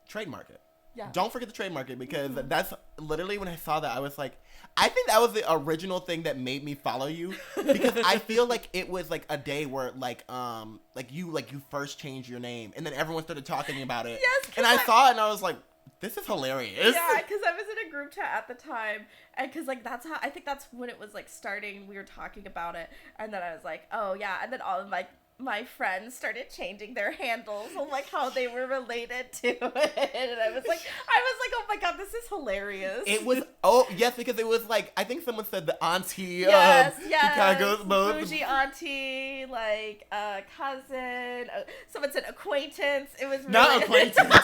trademark it. Yeah. Don't forget to trademark it, because that's literally when I saw that, I was like, I think that was the original thing that made me follow you, because I feel like it was like a day where you first changed your name and then everyone started talking about it. Yes. And I saw it and I was like, this is hilarious. Yeah, because I was in a group chat at the time, and because like I think that's when it was like starting. We were talking about it, and then I was like, oh yeah, and then all of my friends started changing their handles on like how they were related to it, and I was like, oh my god, this is hilarious. It was yes, because it was like, I think someone said the auntie yes, of Chicago's most bougie auntie, like cousin. Someone said acquaintance. It was really, not acquaintance.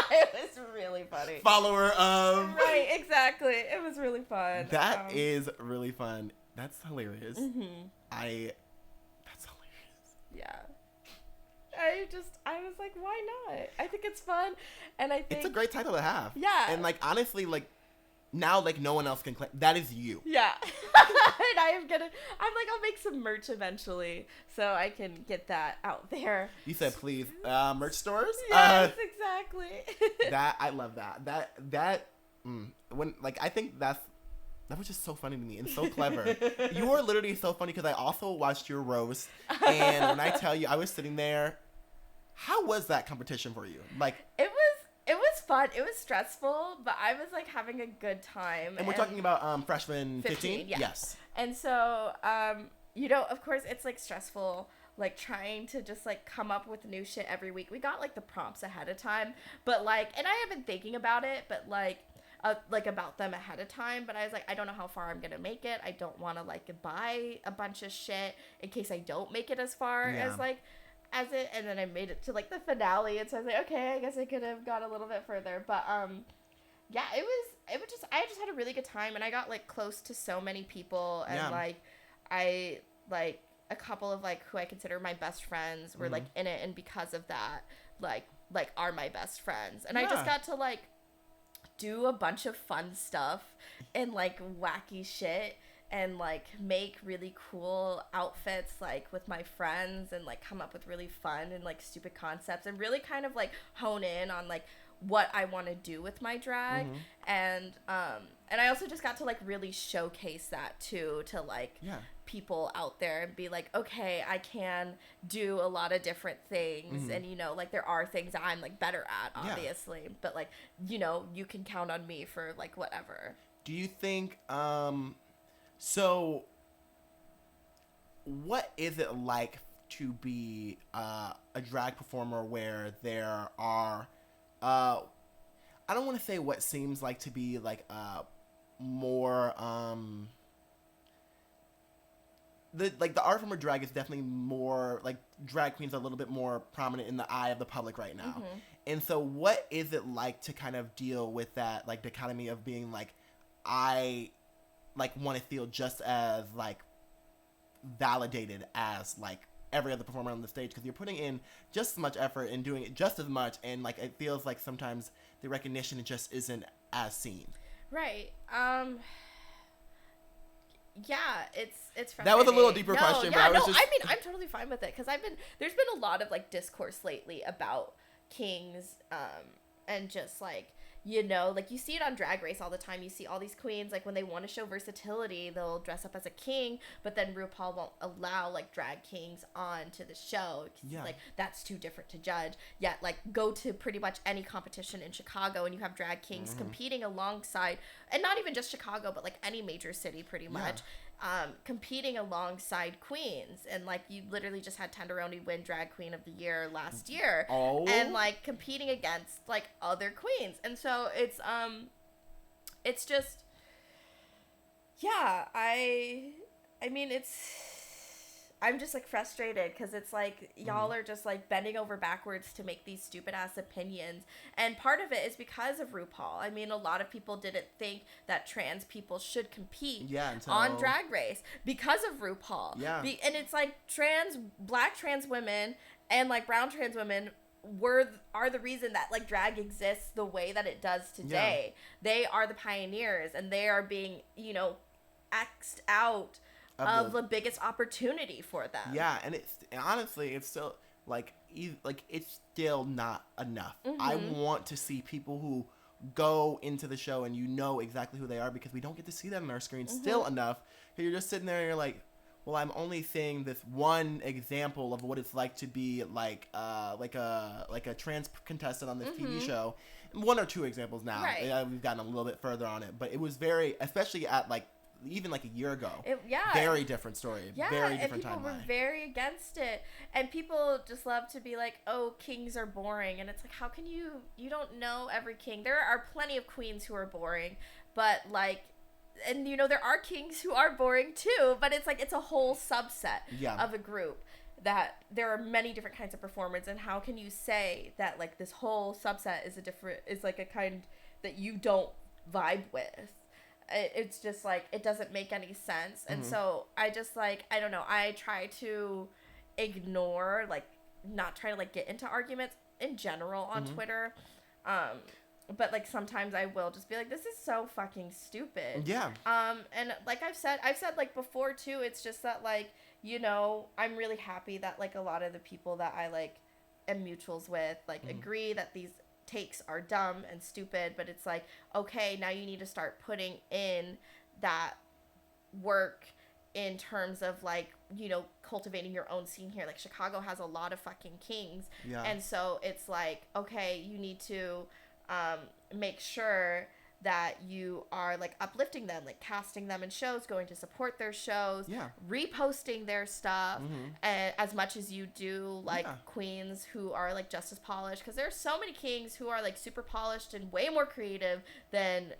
It was really funny. Follower of. Right, exactly. It was really fun. That is really fun. That's hilarious. Mm-hmm. Yeah. I was like, why not? I think it's fun, and I think it's a great title to have. Yeah. And like, honestly, like, now like no one else can claim that is you. Yeah. And I'm like, I'll make some merch eventually, so I can get that out there. You said please, merch stores. Yes, exactly. That I love that. When like I think that was just so funny to me and so clever. You were literally so funny, because I also watched your roast, and when I tell you, I was sitting there. How was that competition for you? Like, it was fun. It was stressful, but I was like having a good time. And we're talking about freshman 15? Yeah. Yes. And so, of course, it's like stressful, like trying to just like come up with new shit every week. We got like the prompts ahead of time, but like, and I have been thinking about it, but like about them ahead of time, but I was like, I don't know how far I'm gonna make it. I don't want to like buy a bunch of shit in case I don't make it as far as it, and then I made it to like the finale, and so I was like, okay, I guess I could have got a little bit further, but yeah, I just had a really good time, and I got like close to so many people, and like I like a couple of like who I consider my best friends were like in it, and because of that, like are my best friends, and I just got to like do a bunch of fun stuff and like wacky shit, and like make really cool outfits like with my friends, and like come up with really fun and like stupid concepts, and really kind of like hone in on like what I want to do with my drag. And I also just got to like really showcase that too to like people out there, and be like, okay, I can do a lot of different things, and like there are things I'm like better at, obviously, but like you can count on me for like whatever. Do you think so what is it like to be a drag performer where there are I don't want to say what seems like to be like more the art form of drag is definitely more like drag queens are a little bit more prominent in the eye of the public right now. And so what is it like to kind of deal with that like dichotomy of being like, I like want to feel just as like validated as like every other performer on the stage, because you're putting in just as much effort and doing it just as much, and like it feels like sometimes the recognition just isn't as seen. Right. Yeah, it's frustrating. That was a little deeper question, but I mean, I'm totally fine with it, because there's been a lot of like discourse lately about kings, and just like, like you see it on Drag Race all the time. You see all these queens, like when they want to show versatility, they'll dress up as a king, but then RuPaul won't allow like drag kings on to the show. Like that's too different to judge. Yet like go to pretty much any competition in Chicago, and you have drag kings competing alongside, and not even just Chicago, but like any major city pretty much. Competing alongside queens, and like you literally just had Tenderoni win Drag Queen of the Year last year, and like competing against like other queens, and so it's just I mean I'm just like frustrated because it's like y'all are just like bending over backwards to make these stupid ass opinions, and part of it is because of RuPaul. I mean, a lot of people didn't think that trans people should compete on Drag Race because of RuPaul. Yeah, and it's like black trans women and like brown trans women are the reason that like drag exists the way that it does today. They are the pioneers, and they are being, you know, X'd out of the biggest opportunity for them. Yeah, and honestly, it's still like it's still not enough. I want to see people who go into the show and you know exactly who they are, because we don't get to see them on our screen still enough. You're just sitting there and you're like, well, I'm only seeing this one example of what it's like to be like a trans contestant on this TV show. One or two examples now. Right. We've gotten a little bit further on it, but it was very, especially at like even like a year ago. Very different story. Yeah, very different timeline. And people were very against it, and people just love to be like, "Oh, kings are boring," and it's like, how can you don't know every king? There are plenty of queens who are boring, but like. And, you know, there are kings who are boring, too. But it's like it's a whole subset of a group that there are many different kinds of performers. And how can you say that, like, this whole subset is like a kind that you don't vibe with? It's just, like, it doesn't make any sense. And so I just, like, I don't know. I try to ignore, like, not try to, like, get into arguments in general on Twitter. But, like, sometimes I will just be like, this is so fucking stupid. Yeah. And, like I've said, like, before, too, it's just that, like, you know, I'm really happy that, like, a lot of the people that I, like, am mutuals with, like, agree that these takes are dumb and stupid. But it's like, okay, now you need to start putting in that work in terms of, like, you know, cultivating your own scene here. Like, Chicago has a lot of fucking kings. Yeah. And so it's like, okay, you need to... make sure that you are like uplifting them, like casting them in shows, going to support their shows, reposting their stuff, and as much as you do like queens who are like just as polished, because there are so many kings who are like super polished and way more creative than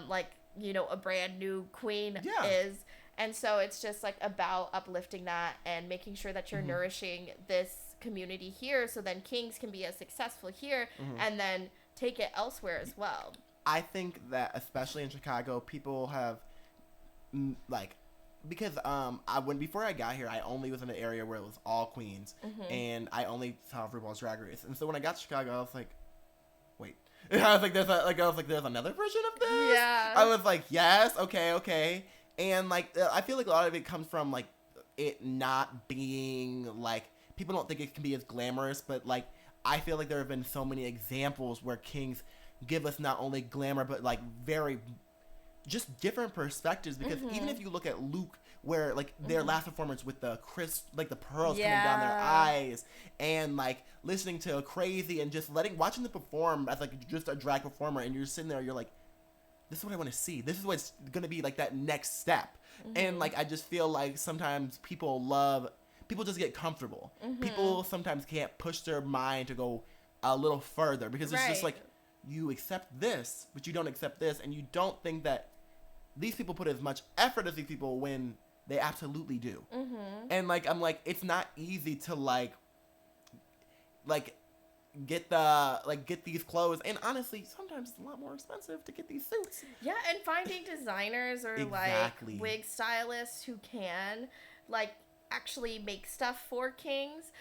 like, you know, a brand new queen is. And so it's just like about uplifting that and making sure that you're nourishing this community here, so then kings can be as successful here and then take it elsewhere as well. I think that especially in Chicago, people have like, because before I got here, I only was in an area where it was all queens, and I only saw RuPaul's Drag Race. And so when I got to Chicago, I was like, wait, I was like, there's another version of this. Yeah. I was like, yes, okay, and like I feel like a lot of it comes from like it not being like, people don't think it can be as glamorous, but like I feel like there have been so many examples where kings give us not only glamour, but like very just different perspectives. Because even if you look at Luke, where like their last performance with the the pearls coming down their eyes, and like listening to Crazy and just watching them perform as like just a drag performer, and you're sitting there, you're like, this is what I want to see. This is what's gonna be like that next step. And like I just feel like sometimes people just get comfortable. People sometimes can't push their mind to go a little further, because it's just like, you accept this, but you don't accept this, and you don't think that these people put as much effort as these people when they absolutely do. And like, I'm like, it's not easy to like get these clothes, and honestly sometimes it's a lot more expensive to get these suits. Yeah, and finding designers or like wig stylists who can like actually make stuff for kings.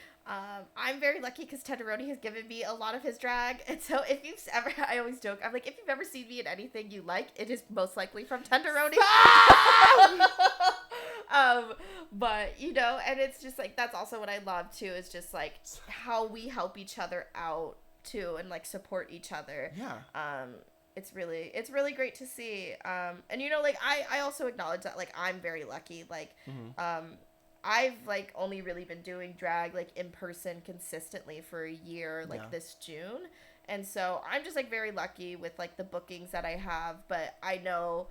I'm very lucky because Tenderoni has given me a lot of his drag, and so if you've ever, I always joke, I'm like, if you've ever seen me in anything you like, it is most likely from Tenderoni. But you know, and it's just like, that's also what I love too, is just like how we help each other out too, and like support each other. It's really great to see. And you know, like I also acknowledge that like I'm very lucky, like I've like only really been doing drag like in person consistently for a year, like this June. And so I'm just like very lucky with like the bookings that I have, but I know,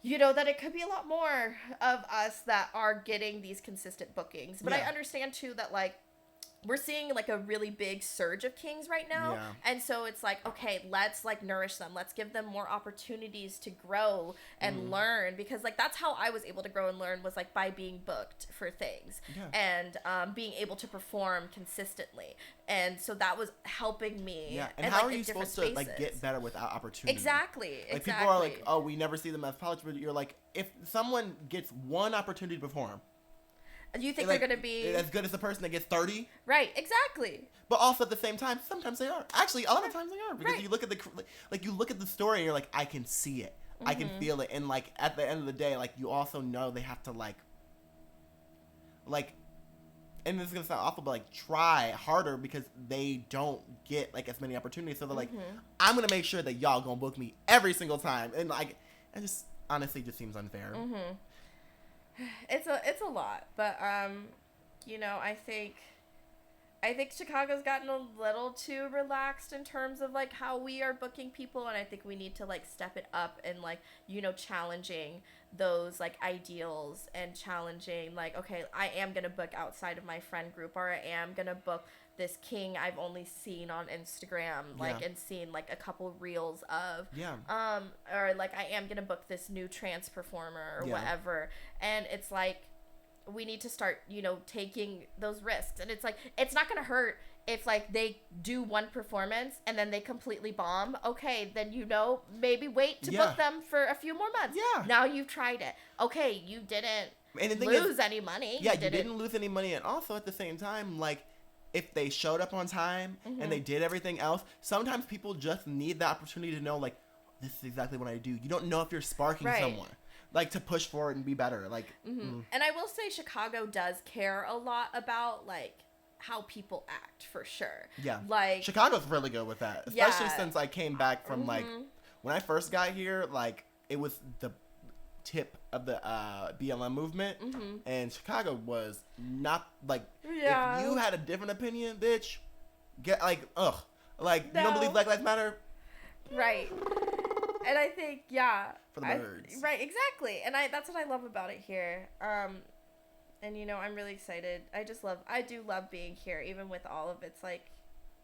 you know, that it could be a lot more of us that are getting these consistent bookings. But I understand too that like we're seeing like a really big surge of kings right now. Yeah. And so it's like, okay, let's like nourish them. Let's give them more opportunities to grow and learn, because like that's how I was able to grow and learn, was like by being booked for things and being able to perform consistently. And so that was helping me. Yeah. And how are you supposed to like get better without opportunity? Exactly. Like people are like, oh, we never see them as polished, but you're like, if someone gets one opportunity to perform, you think they're going to be as good as the person that gets 30? Right, exactly. But also at the same time, sometimes they are. Actually, a lot of times they are, because you look at the story and you're like, I can see it, I can feel it, and like at the end of the day, like you also know they have to like, and this is gonna sound awful, but like try harder because they don't get like as many opportunities. So they're like, I'm gonna make sure that y'all gonna book me every single time, and like, it just honestly just seems unfair. It's a lot, but you know, I think Chicago's gotten a little too relaxed in terms of like how we are booking people, and I think we need to like step it up and like, you know, challenging those like ideals and challenging like, okay, I am gonna book outside of my friend group, or I am gonna book this king I've only seen on Instagram, like, and seen like a couple reels of, or like I am gonna book this new trance performer or whatever. And it's like, we need to start, you know, taking those risks. And it's like, it's not gonna hurt if like they do one performance and then they completely bomb. Okay, then, you know, maybe wait to book them for a few more months. Now you've tried it. Okay, you didn't lose any money. You didn't lose any money. And also at the same time, like, if they showed up on time and they did everything else, sometimes people just need the opportunity to know, like, this is exactly what I do. You don't know if you're sparking someone, like, to push forward and be better. Like, And I will say Chicago does care a lot about, like, how people act, for sure. Yeah. Like, Chicago's really good with that, especially since I came back from, like, when I first got here, like, it was the tip of the BLM movement, and Chicago was not like, if you had a different opinion, bitch, get like, you don't believe Black Lives Matter, right? And I think for the birds, right, exactly. And that's what I love about it here. And you know, I'm really excited. I do love being here, even with all of its like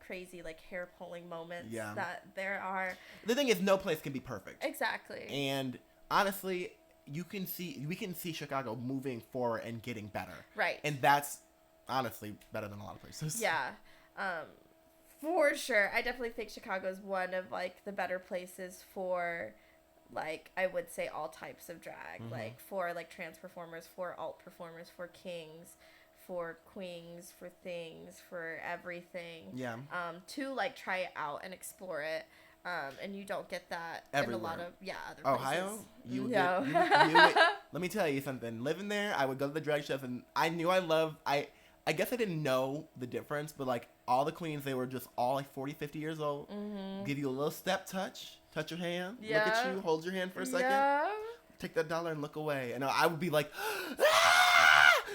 crazy like hair pulling moments that there are. The thing is, no place can be perfect. Exactly. And honestly, we can see Chicago moving forward and getting better. Right. And that's honestly better than a lot of places. Yeah. For sure. I definitely think Chicago is one of like the better places for, like, I would say all types of drag, like for like trans performers, for alt performers, for kings, for queens, for things, for everything. Yeah. To like try it out and explore it. And you don't get that everywhere. In a lot of other places. Ohio, you would, let me tell you something. Living there, I would go to the drag shows, and I knew I guess I didn't know the difference, but like all the queens, they were just all like 40, 50 years old. Give you a little step touch your hand, look at you, hold your hand for a second, take that dollar and look away, and I would be like,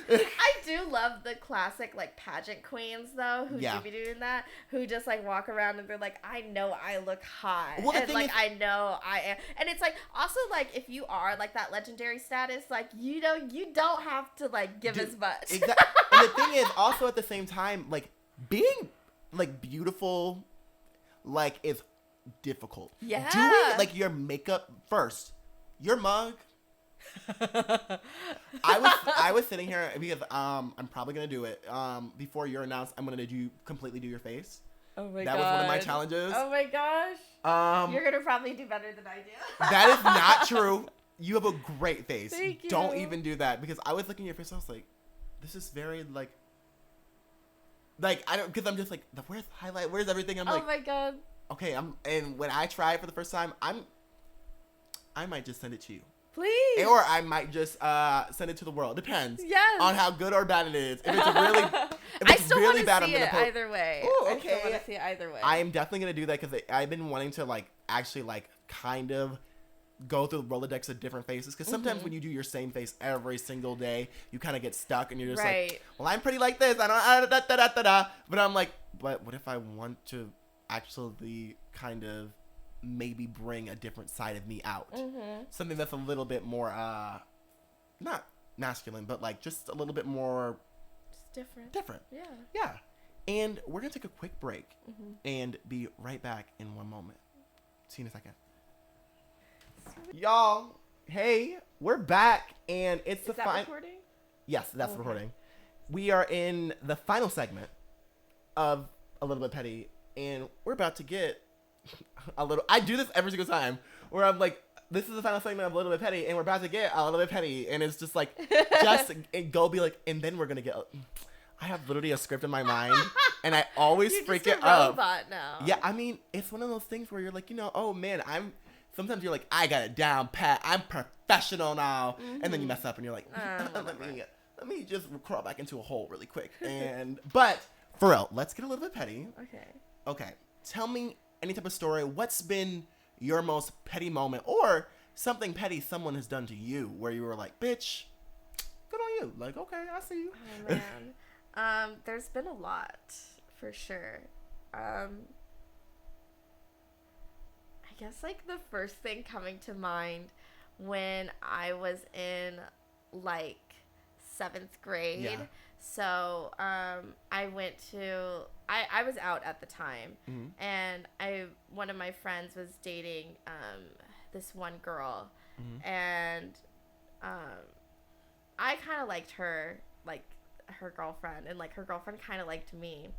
I do love the classic like pageant queens though, who do be doing that, who just like walk around and they're like, I know I look hot, and like I know I am, and it's like also like if you are like that legendary status, like, you know, you don't have to like give as much. Exactly. And the thing is also at the same time, like, being like beautiful like is difficult. Yeah. Doing like your makeup first, your mug. I was sitting here because I'm probably gonna do it. Before you're announced, I'm gonna completely do your face. Oh my god. That was one of my challenges. Oh my gosh. You're gonna probably do better than I do. That is not true. You have a great face. Thank you. Don't even do that, because I was looking at your face. I was like, this is very like I don't, because I'm just like, where's the highlight? Where's everything? I'm like, oh my god. Okay, and when I try it for the first time, I might just send it to you. Please. Or I might just send it to the world. Depends. Yes. On how good or bad it is. If it's really, I still really bad, I'm gonna post either way. Ooh, okay. I still want to see it either way. I am definitely gonna do that because I've been wanting to like actually like kind of go through the Rolodex of different faces, because sometimes when you do your same face every single day, you kind of get stuck and you're just like, well, I'm pretty like this. I don't but I'm like, but what if I want to actually kind of maybe bring a different side of me out, something that's a little bit more not masculine, but like just a little bit more just different. Yeah. And we're going to take a quick break and be right back in one moment. See you in a second. Y'all, hey, we're back, and it's the final. Recording? Yes, that's recording. We are in the final segment of A Little Bit Petty, and we're about to get a little. I do this every single time, where I'm like, "This is the final segment of A Little Bit Petty, and we're about to get a little bit petty," and it's just like, just go be like, and then we're gonna get. I have literally a script in my mind, and I always freak it up. Robot now. Yeah, I mean, it's one of those things where you're like, oh man, sometimes you're like, I got it down pat. I'm professional now. And then you mess up and you're like, let me just crawl back into a hole really quick. But for real, let's get a little bit petty. Okay. Tell me any type of story. What's been your most petty moment or something petty someone has done to you where you were like, bitch, good on you. Like, okay, I see you. Oh, man. There's been a lot for sure. I guess like the first thing coming to mind when I was in like 7th grade. Yeah. So I went to I was out at the time, and one of my friends was dating this one girl, and I kind of liked her, like her girlfriend, and like her girlfriend kind of liked me.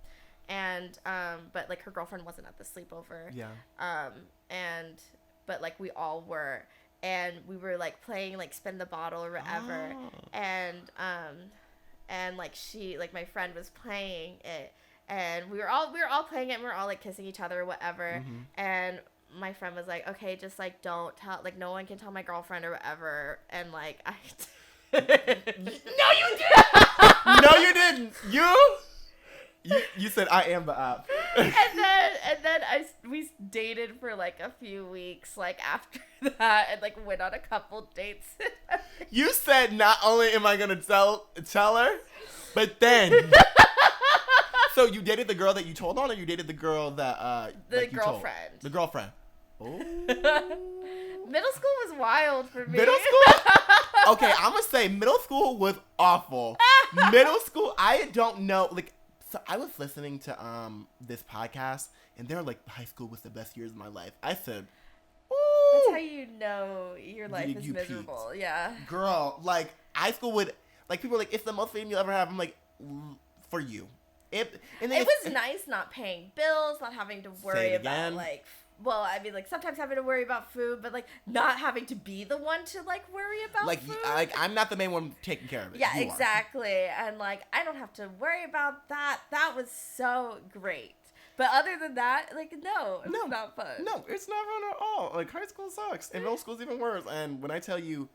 And but like her girlfriend wasn't at the sleepover. Yeah. But like we all were, and we were like playing like spin the bottle or whatever. And like my friend was playing it, and we were all playing it, and we were all like kissing each other or whatever. And my friend was like, okay, just like don't tell, like no one can tell my girlfriend or whatever. And like No, you didn't. No, you didn't. You said I am the app. and then we dated for like a few weeks like after that, and like went on a couple dates. You said not only am I gonna tell her, but then so you dated the girl that you told on, or you dated the girl that the girlfriend. The girlfriend. Oh. Middle school was wild for me. Middle school? Okay, I'm gonna say middle school was awful. Middle school, I don't know, like. So I was listening to this podcast, and they're like, high school was the best years of my life. I said, ooh. That's how you know your life is miserable. Peaked. Yeah. Girl, like, high school would, like, people are like, it's the most freedom you'll ever have. I'm like, for you. It was nice not paying bills, not having to worry about, like, well, I mean, like, sometimes having to worry about food, but, like, not having to be the one to, like, worry about food. Like, I'm not the main one taking care of it. Yeah, exactly. And, like, I don't have to worry about that. That was so great. But other than that, like, no, it's not fun. No, it's not fun at all. Like, high school sucks. And middle school's even worse. And when I tell you...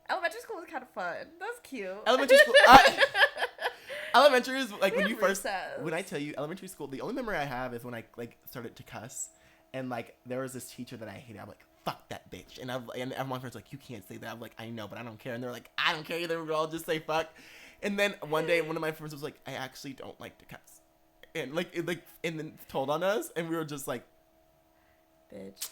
Elementary school was kind of fun. That was cute. Elementary school... elementary is, like, when I tell you, elementary school, the only memory I have is when I, like, started to cuss. And, like, there was this teacher that I hated. I'm like, fuck that bitch. And my friend's like, you can't say that. I'm like, I know, but I don't care. And they're like, I don't care either. We'll all just say fuck. And then one day, one of my friends was like, I actually don't like to cuss. And, and then told on us. And we were just like, bitch.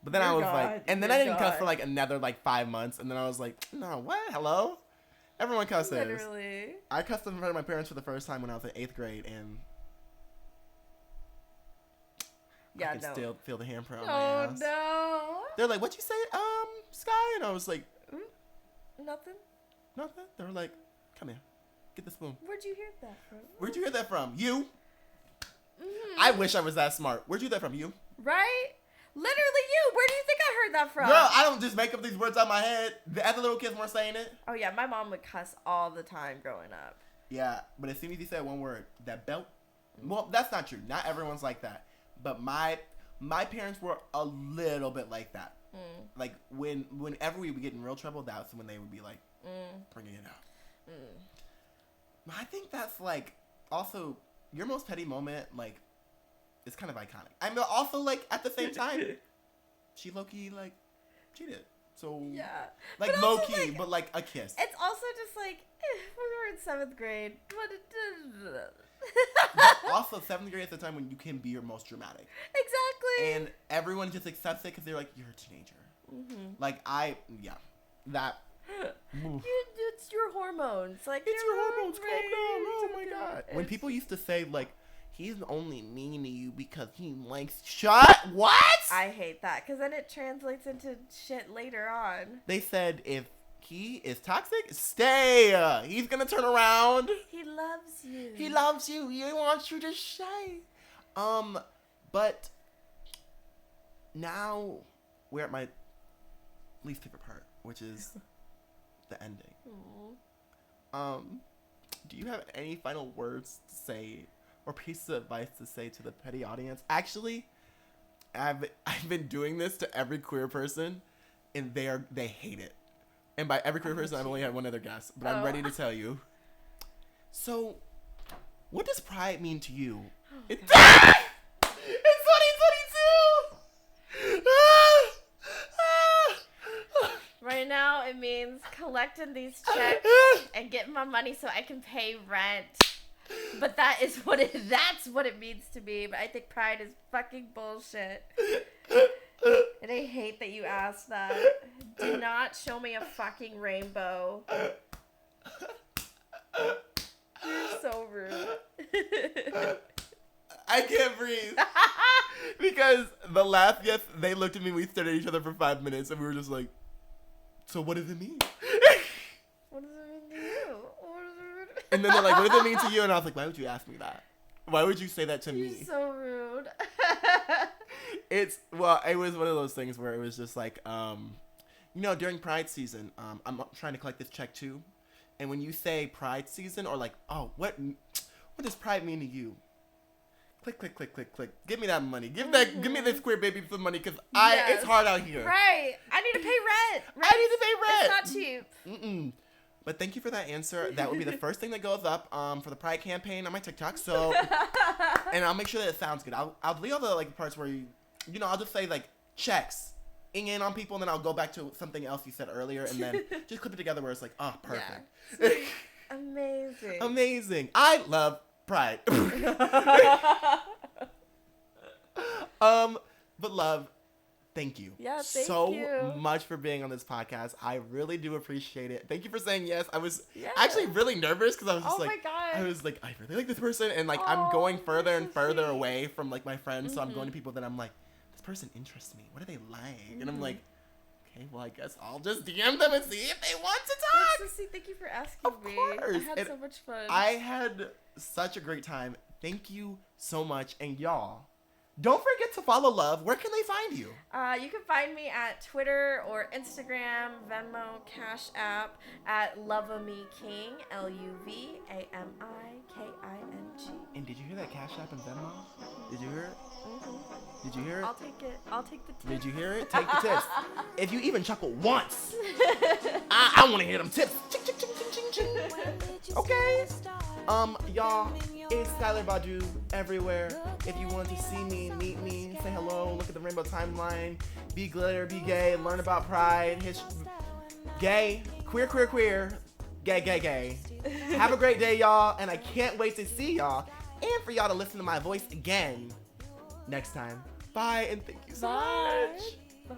But then I was like, and then I didn't cuss for, like, another, like, 5 months. And then I was like, no, what? Hello? Everyone cusses. Literally. I cussed in front of my parents for the first time when I was in 8th grade. And... yeah, I can still feel the handprint on my ass. Oh, no. They're like, what'd you say, Sky? And I was like... Nothing. They were like, come here. Get the spoon. Where'd you hear that from? Where'd you hear that from? You? I wish I was that smart. Where'd you hear that from? You? Right? Literally you. Where do you think I heard that from? Girl, I don't just make up these words out of my head. The other little kids weren't saying it. Oh, yeah. My mom would cuss all the time growing up. Yeah, but as soon as you said one word, that belt... Well, that's not true. Not everyone's like that. But my parents were a little bit like that. Like, whenever we would get in real trouble, that's when they would be like, bringing it out. I think that's, like, also, your most petty moment, like, is kind of iconic. I mean, also, like, at the same time, she low-key, like, cheated. So, yeah. like, low-key, like, but, like, a kiss. It's also just, like, when we were in 7th grade, also, 7th grade is the time when you can be your most dramatic. Exactly. And everyone just accepts it because they're like, you're a teenager. Like, that. It's your hormones. Like, it's your hormones. Calm down. Oh, my God. When people used to say, like, he's only mean to you because he likes... What? I hate that, because then it translates into shit later on. They said if he is toxic, stay. He's gonna turn around. He loves you. He loves you. He wants you to stay. But now we're at my least favorite part, which is the ending. Aww. Do you have any final words to say or pieces of advice to say to the petty audience? Actually, I've been doing this to every queer person, and they hate it. And by every queer person, I've only had one other guess, but I'm ready to tell you. So, what does pride mean to you? It's 2022! Right now, it means collecting these checks and getting my money so I can pay rent. But that's what it means to me. But I think pride is fucking bullshit. And I hate that you asked that. Do not show me a fucking rainbow. You're so rude. I can't breathe. Because the last yes, they looked at me, we stared at each other for 5 minutes, and we were just like, so what does it mean? What does it mean to you? And then they're like, what does it mean to you? And I was like, why would you ask me that? Why would you say that to me? You're so rude. It was one of those things where it was just like, during Pride season, I'm trying to collect this check too. And when you say Pride season or like, oh, what does Pride mean to you? Click, click, click, click, click. Give me that money. Give me this queer baby some money because it's hard out here. Right. I need to pay rent. I need to pay rent. It's not cheap. But thank you for that answer. That would be the first thing that goes up for the Pride campaign on my TikTok. So, and I'll make sure that it sounds good. I'll delete all the parts where I'll just say checks in on people, and then I'll go back to something else you said earlier, and then just clip it together where it's like, oh, perfect. Yeah. Amazing. Amazing. I love Pride. But Love, thank you. Yeah, thank so you. much for being on this podcast. I really do appreciate it. Thank you for saying yes. I was actually really nervous because I was just my God. I was like, I really like this person, and I'm going further and further away from my friends. So I'm going to people that I'm like, this person interests me. What do they like? And I'm like, okay, well, I guess I'll just DM them and see if they want to talk. Thank you for asking me. Of course. I had so much fun. I had such a great time. Thank you so much. And y'all, don't forget to follow Love. Where can they find you? You can find me at Twitter or Instagram, Venmo, Cash App at Luv Am I King, LUVAMIKING. And did you hear that Cash App and Venmo? Did you hear it? Did you hear it? I'll take it. I'll take the tips. Did you hear it? Take the tips. If you even chuckle once, I want to hear them tips. Ching, ching, ching, ching, ching, ching. Okay. Y'all, it's Skylar Badu everywhere. If you want to see me, meet me, say hello, look at the Rainbow Timeline, be glitter, be gay, learn about pride, gay, queer, gay, gay, gay. Have a great day, y'all, and I can't wait to see y'all and for y'all to listen to my voice again next time. Bye, and thank you so much. Bye.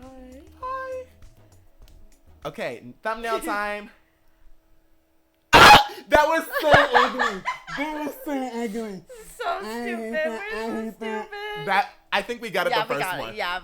Bye. Okay, thumbnail time. That was so ugly. That was so ugly. So stupid. We're so stupid. I think we got it the first one. Yeah.